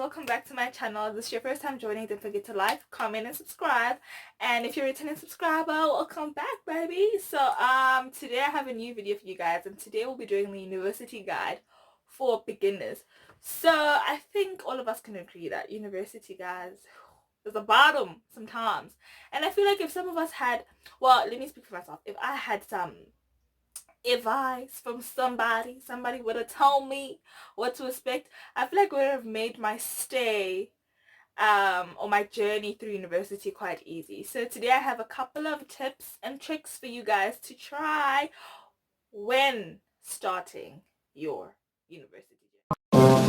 welcome back to my channel. If this is your first time joining, don't forget to like, comment, and subscribe. And if you're a returning subscriber, welcome back, baby. So today I have a new video for you guys, and today we'll be doing the university guide for beginners. So I think all of us can agree that university, guys, is the bottom sometimes. And I feel like if some of us had, well, let me speak for myself. If I had some advice from somebody would have told me what to expect, I feel like it would have made my stay or my journey through university quite easy. So today I have a couple of tips and tricks for you guys to try when starting your university journey.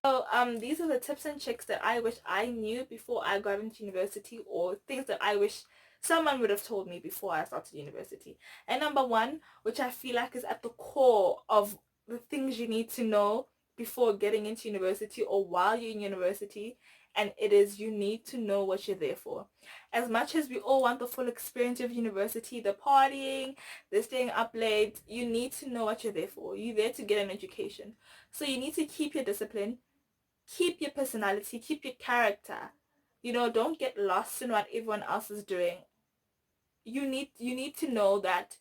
So these are the tips and tricks that I wish I knew before I got into university, or things that I wish someone would have told me before I started university. And number one, which I feel like is at the core of the things you need to know before getting into university or while you're in university, and it is you need to know what you're there for. As much as we all want the full experience of university, the partying, the staying up late, you need to know what you're there for. You're there to get an education. So you need to keep your discipline, keep your personality, keep your character. Don't get lost in what everyone else is doing. You need to know that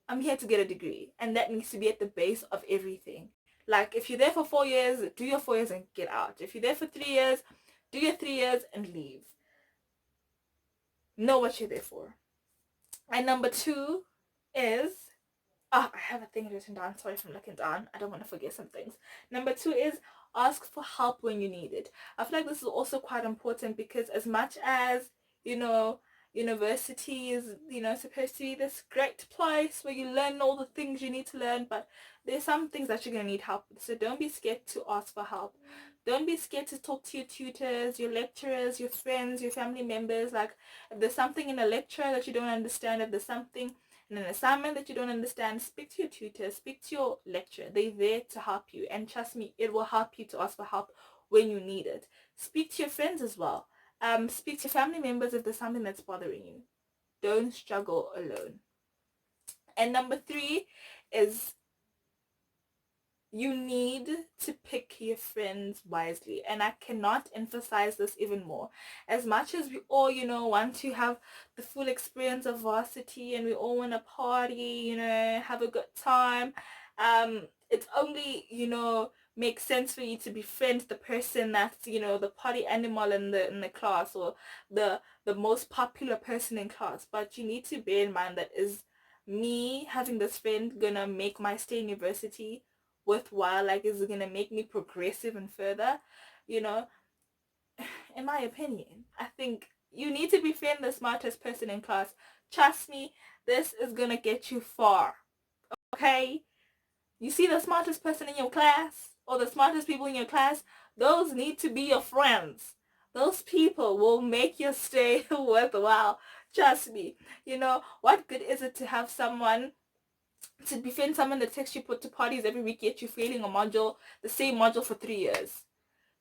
I'm here to get a degree, and that needs to be at the base of everything. Like, if you're there for 4 years, do your 4 years and get out. If you're there for 3 years, do your 3 years and leave. Know what you're there for. And number two is, I have a thing written down. Sorry if I'm looking down. I don't want to forget some things. Number two is ask for help when you need it. I feel like this is also quite important, because as much as, university is, supposed to be this great place where you learn all the things you need to learn, but there's some things that you're going to need help with. So don't be scared to ask for help. Don't be scared to talk to your tutors, your lecturers, your friends, your family members. Like, if there's something in a lecture that you don't understand, if there's something in an assignment that you don't understand, speak to your tutor, speak to your lecturer. They're there to help you, and trust me, it will help you to ask for help when you need it. Speak to your friends as well. Speak to your family members if there's something that's bothering you. Don't struggle alone. And number three is you need to pick your friends wisely. And I cannot emphasize this even more. As much as we all, want to have the full experience of varsity, and we all want to party, have a good time, it's only, makes sense for you to befriend the person that's, the party animal in the class, or the most popular person in class. But you need to bear in mind that, is me having this friend gonna make my stay in university worthwhile? Like, is it gonna make me progressive and further? In my opinion, I think you need to befriend the smartest person in class. Trust me, this is gonna get you far. Okay? You see the smartest person in your class, or the smartest people in your class, those need to be your friends. Those people will make your stay worthwhile. Trust me. What good is it to have someone, to befriend someone that takes you to parties every week, yet you're failing the same module for 3 years?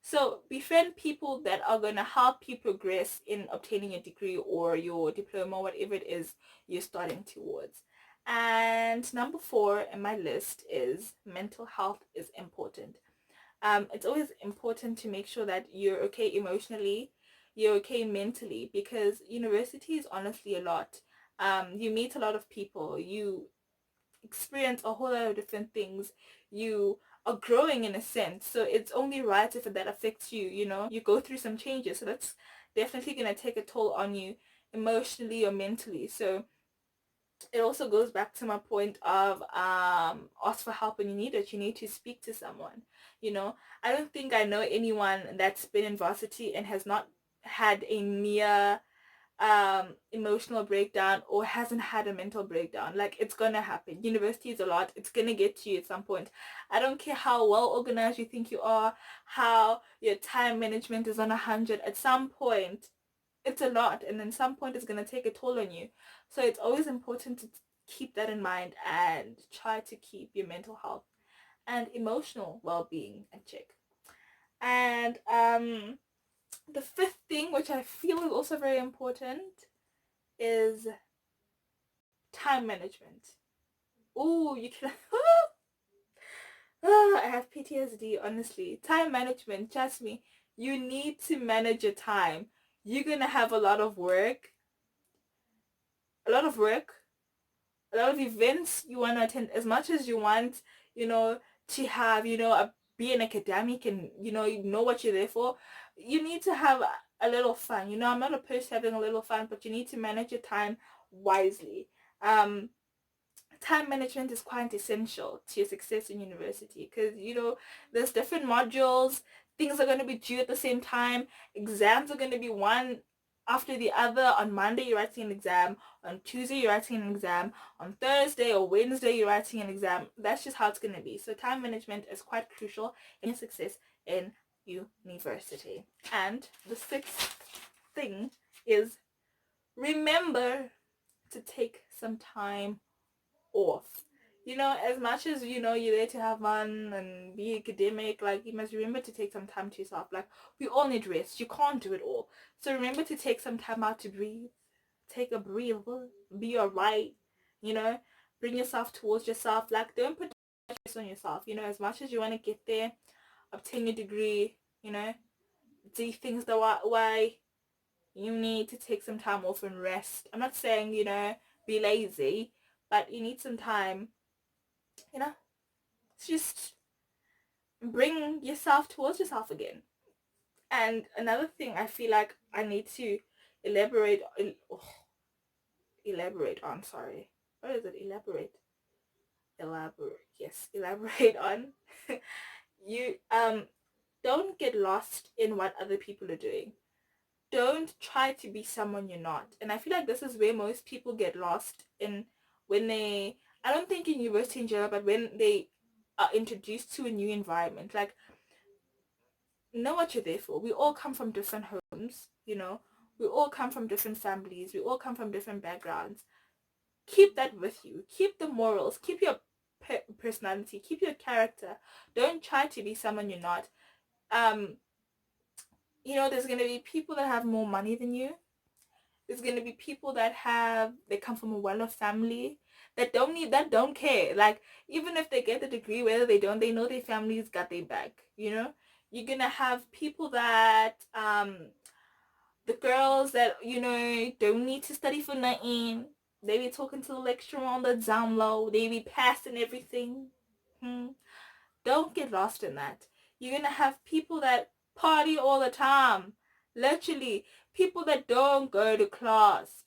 So befriend people that are going to help you progress in obtaining your degree or your diploma, whatever it is you're starting towards. And number 4 in my list is mental health is important. It's always important to make sure that you're okay emotionally, you're okay mentally, because university is honestly a lot. You meet a lot of people, you experience a whole lot of different things, you are growing in a sense. So it's only right if that affects you, you go through some changes. So that's definitely going to take a toll on you emotionally or mentally. So it also goes back to my point of ask for help when you need it. You need to speak to someone. I don't think I know anyone that's been in varsity and has not had a near emotional breakdown, or hasn't had a mental breakdown. Like, it's gonna happen. University is a lot. It's gonna get to you at some point. I don't care how well organized you think you are, how your time management is on 100. At some point it's a lot, and then some point it's gonna take a toll on you. So it's always important to keep that in mind and try to keep your mental health and emotional well-being in check. And the fifth thing, which I feel is also very important, is time management. Oh, you can I have PTSD, honestly. Time management, trust me. You need to manage your time. You're gonna have a lot of work, a lot of events you want to attend as much as you want, you know, to have, be an academic and, you know what you're there for. You need to have a little fun. I'm not opposed to having a little fun, but you need to manage your time wisely. Um, Time management is quite essential to your success in university because there's different modules, things are going to be due at the same time, exams are going to be one after the other. On Monday you're writing an exam, on Tuesday you're writing an exam, on Thursday or Wednesday you're writing an exam. That's just how it's going to be. So time management is quite crucial in your success in university. And the sixth thing is, remember to take some time off. As much as you're there to have fun and be academic, like, you must remember to take some time to yourself. Like, we all need rest. You can't do it all. So remember to take some time out to breathe. Take a breather. Be alright. Bring yourself towards yourself. Like, don't put stress on yourself. As much as you want to get there, obtain your degree, do things the right way, you need to take some time off and rest. I'm not saying, be lazy, but you need some time, just bring yourself towards yourself again. And another thing I feel like I need to elaborate on, sorry. What is it? Elaborate on. You don't get lost in what other people are doing. Don't try to be someone you're not. And I feel like this is where most people get lost in, when they, I don't think in university in general, but when they are introduced to a new environment. Like, know what you're there for. We all come from different homes, we all come from different families, we all come from different backgrounds. Keep that with you. Keep the morals, keep your personality, keep your character. Don't try to be someone you're not. There's going to be people that have more money than you. There's going to be people that they come from a well-off family, that don't care. Like, even if they get the degree, whether they don't, they know their family's got their back. You're going to have people that, the girls that, don't need to study for nothing. They be talking to the lecturer on the down low. They be passing everything. Don't get lost in that. You're going to have people that party all the time. Literally, people that don't go to class.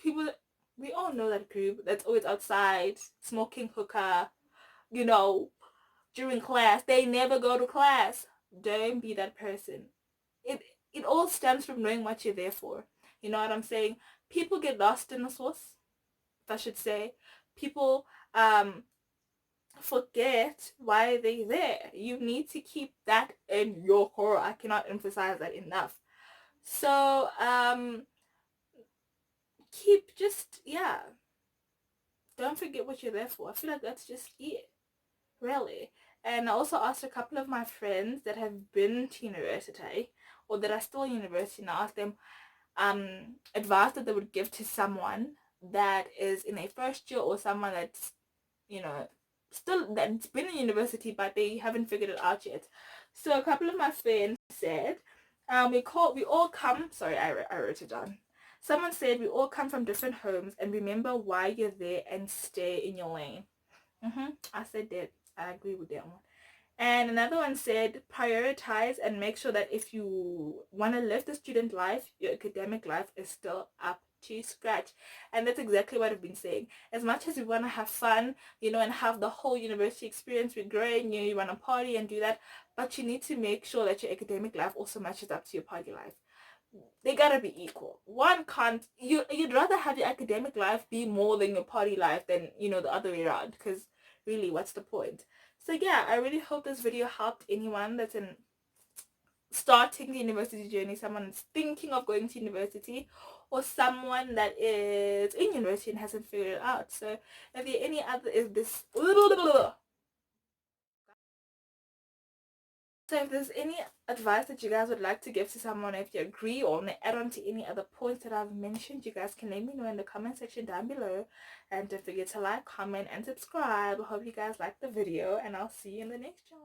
We all know that group that's always outside smoking hookah, during class. They never go to class. Don't be that person. It all stems from knowing what you're there for. You know what I'm saying? People get lost in the sauce, if I should say. People forget why they're there. You need to keep that in your core. I cannot emphasize that enough. So don't forget what you're there for. I feel like that's just it, really. And I also asked a couple of my friends that have been to university or that are still in university, and I asked them advice that they would give to someone that is in a first year, or someone that's still that's been in university but they haven't figured it out yet. So a couple of my friends said, we all come, sorry, I wrote it down. Someone said we all come from different homes, and remember why you're there and stay in your lane. I said that. I agree with that one. And another one said, prioritize and make sure that if you want to live the student life, your academic life is still up to scratch. And that's exactly what I've been saying. As much as we want to have fun, and have the whole university experience, we're growing, you want to party and do that, but you need to make sure that your academic life also matches up to your party life. They gotta be equal. One can't, you'd rather have your academic life be more than your party life than, the other way around, because really, what's the point? So yeah, I really hope this video helped anyone that's starting the university journey, someone that's thinking of going to university, or someone that is in university and hasn't figured it out. So if there any other, is this So if there's any advice that you guys would like to give to someone, if you agree or want to add on to any other points that I've mentioned, you guys can let me know in the comment section down below. And don't forget to like, comment, and subscribe. I hope you guys liked the video, and I'll see you in the next one.